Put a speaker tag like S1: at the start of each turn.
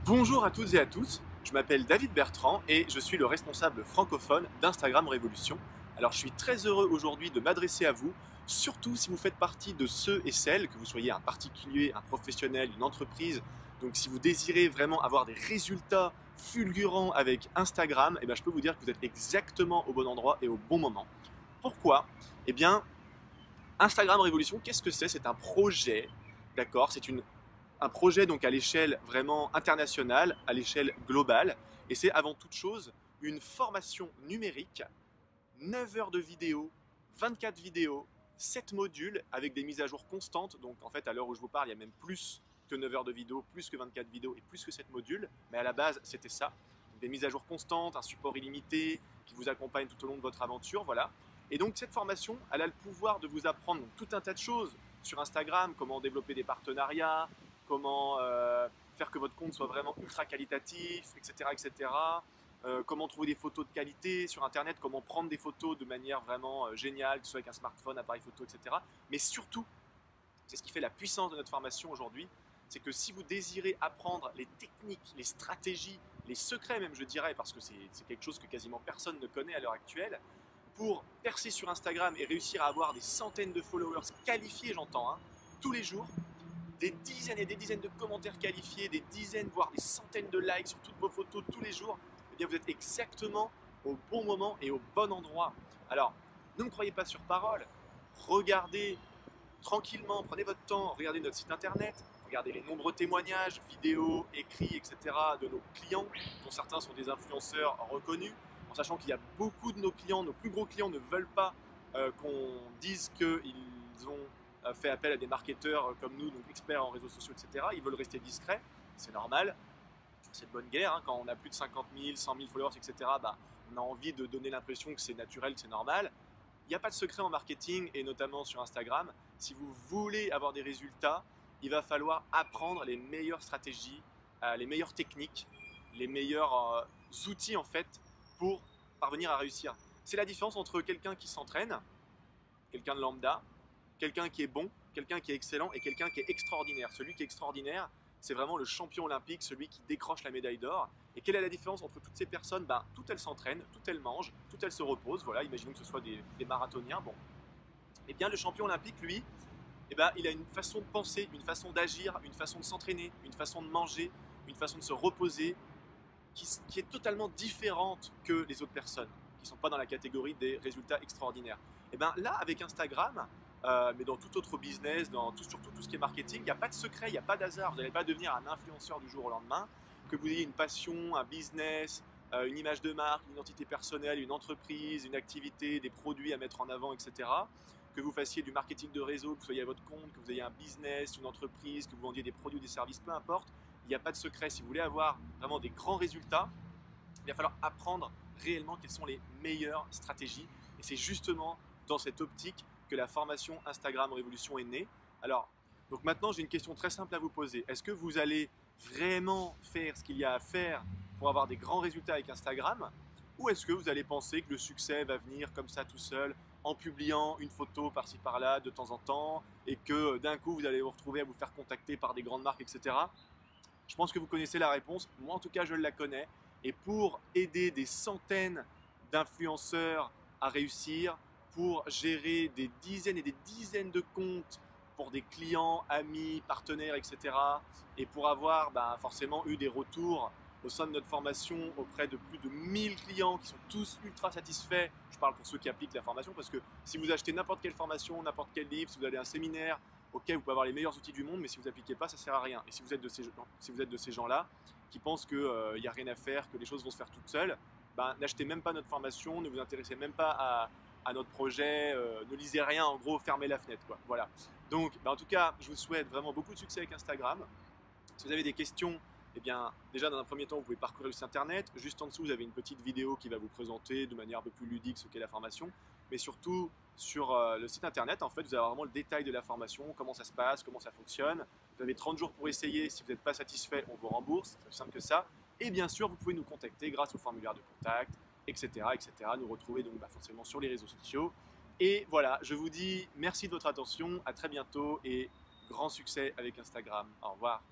S1: Bonjour à toutes et à tous, je m'appelle David Bertrand et je suis le responsable francophone d'Instagram Révolution. Alors je suis très heureux aujourd'hui de m'adresser à vous, surtout si vous faites partie de ceux et celles, que vous soyez un particulier, un professionnel, une entreprise, donc si vous désirez vraiment avoir des résultats fulgurants avec Instagram, je peux vous dire que vous êtes exactement au bon endroit et au bon moment. Pourquoi? Eh bien, Instagram Révolution, qu'est-ce que c'est? C'est un projet, d'accord? Un projet donc à l'échelle vraiment internationale, à l'échelle globale, et c'est avant toute chose une formation numérique, 9 heures de vidéo, 24 vidéos, 7 modules avec des mises à jour constantes. Donc en fait, à l'heure où je vous parle, il y a même plus que 9 heures de vidéo, plus que 24 vidéos et plus que 7 modules, mais à la base, c'était ça. Des mises à jour constantes, un support illimité qui vous accompagne tout au long de votre aventure, voilà. Et donc cette formation, elle a le pouvoir de vous apprendre tout un tas de choses sur Instagram, comment développer des partenariats, comment faire que votre compte soit vraiment ultra qualitatif, etc. etc. Comment trouver des photos de qualité sur Internet, comment prendre des photos de manière vraiment géniale, que ce soit avec un smartphone, appareil photo, etc. Mais surtout, c'est ce qui fait la puissance de notre formation aujourd'hui, c'est que si vous désirez apprendre les techniques, les stratégies, les secrets même je dirais, parce que c'est quelque chose que quasiment personne ne connaît à l'heure actuelle, pour percer sur Instagram et réussir à avoir des centaines de followers qualifiés, j'entends, hein, tous les jours, des dizaines et des dizaines de commentaires qualifiés, des dizaines, voire des centaines de likes sur toutes vos photos tous les jours, eh bien vous êtes exactement au bon moment et au bon endroit. Alors, ne me croyez pas sur parole, regardez tranquillement, prenez votre temps, regardez notre site internet, regardez les nombreux témoignages, vidéos, écrits, etc. de nos clients, dont certains sont des influenceurs reconnus, en sachant qu'il y a beaucoup de nos clients, nos plus gros clients ne veulent pas qu'on dise qu'ils ont fait appel à des marketeurs comme nous, donc experts en réseaux sociaux, etc. Ils veulent rester discrets, c'est normal, c'est de bonne guerre, hein. Quand on a plus de 50 000, 100 000 followers, etc., on a envie de donner l'impression que c'est naturel, que c'est normal. Il n'y a pas de secret en marketing et notamment sur Instagram. Si vous voulez avoir des résultats, il va falloir apprendre les meilleures stratégies, les meilleures techniques, les meilleurs outils en fait pour parvenir à réussir. C'est la différence entre quelqu'un qui s'entraîne, quelqu'un de lambda, quelqu'un qui est bon, quelqu'un qui est excellent et quelqu'un qui est extraordinaire. Celui qui est extraordinaire, c'est vraiment le champion olympique, celui qui décroche la médaille d'or. Et quelle est la différence entre toutes ces personnes? Toutes elles s'entraînent, toutes elles mangent, toutes elles se reposent. Voilà, imaginons que ce soit des marathoniens. Bon. Eh bien, le champion olympique, lui, il a une façon de penser, une façon d'agir, une façon de s'entraîner, une façon de manger, une façon de se reposer, qui est totalement différente que les autres personnes, qui ne sont pas dans la catégorie des résultats extraordinaires. Et bien là, avec Instagram, mais dans tout autre business, surtout tout ce qui est marketing, il n'y a pas de secret, il n'y a pas d'hasard. Vous n'allez pas devenir un influenceur du jour au lendemain, que vous ayez une passion, un business, une image de marque, une identité personnelle, une entreprise, une activité, des produits à mettre en avant, etc. Que vous fassiez du marketing de réseau, que vous soyez à votre compte, que vous ayez un business, une entreprise, que vous vendiez des produits ou des services, peu importe. Il n'y a pas de secret. Si vous voulez avoir vraiment des grands résultats, il va falloir apprendre réellement quelles sont les meilleures stratégies. Et c'est justement dans cette optique que la formation Instagram Révolution est née. Alors, donc maintenant, j'ai une question très simple à vous poser. Est-ce que vous allez vraiment faire ce qu'il y a à faire pour avoir des grands résultats avec Instagram? Ou est-ce que vous allez penser que le succès va venir comme ça tout seul, en publiant une photo par-ci par-là de temps en temps, et que d'un coup, vous allez vous retrouver à vous faire contacter par des grandes marques, etc. Je pense que vous connaissez la réponse. Moi, en tout cas, je la connais. Et pour aider des centaines d'influenceurs à réussir, pour gérer des dizaines et des dizaines de comptes pour des clients, amis, partenaires, etc. Et pour avoir forcément eu des retours au sein de notre formation auprès de plus de 1000 clients qui sont tous ultra satisfaits. Je parle pour ceux qui appliquent la formation parce que si vous achetez n'importe quelle formation, n'importe quel livre, si vous allez à un séminaire, ok, vous pouvez avoir les meilleurs outils du monde, mais si vous n'appliquez pas, ça ne sert à rien. Et si vous êtes de ces gens-là qui pensent qu'il n'y a rien à faire, que les choses vont se faire toutes seules, n'achetez même pas notre formation, ne vous intéressez même pas à notre projet, ne lisez rien, en gros, fermez la fenêtre, quoi. Voilà. Donc, en tout cas, je vous souhaite vraiment beaucoup de succès avec Instagram. Si vous avez des questions, eh bien, déjà dans un premier temps, vous pouvez parcourir le site internet. Juste en dessous, vous avez une petite vidéo qui va vous présenter de manière un peu plus ludique ce qu'est la formation. Mais surtout, sur le site internet, en fait, vous avez vraiment le détail de la formation, comment ça se passe, comment ça fonctionne. Vous avez 30 jours pour essayer. Si vous n'êtes pas satisfait, on vous rembourse. C'est aussi simple que ça. Et bien sûr, vous pouvez nous contacter grâce au formulaire de contact, etc. etc. Nous retrouver donc forcément sur les réseaux sociaux. Et voilà, je vous dis merci de votre attention. À très bientôt et grand succès avec Instagram. Au revoir.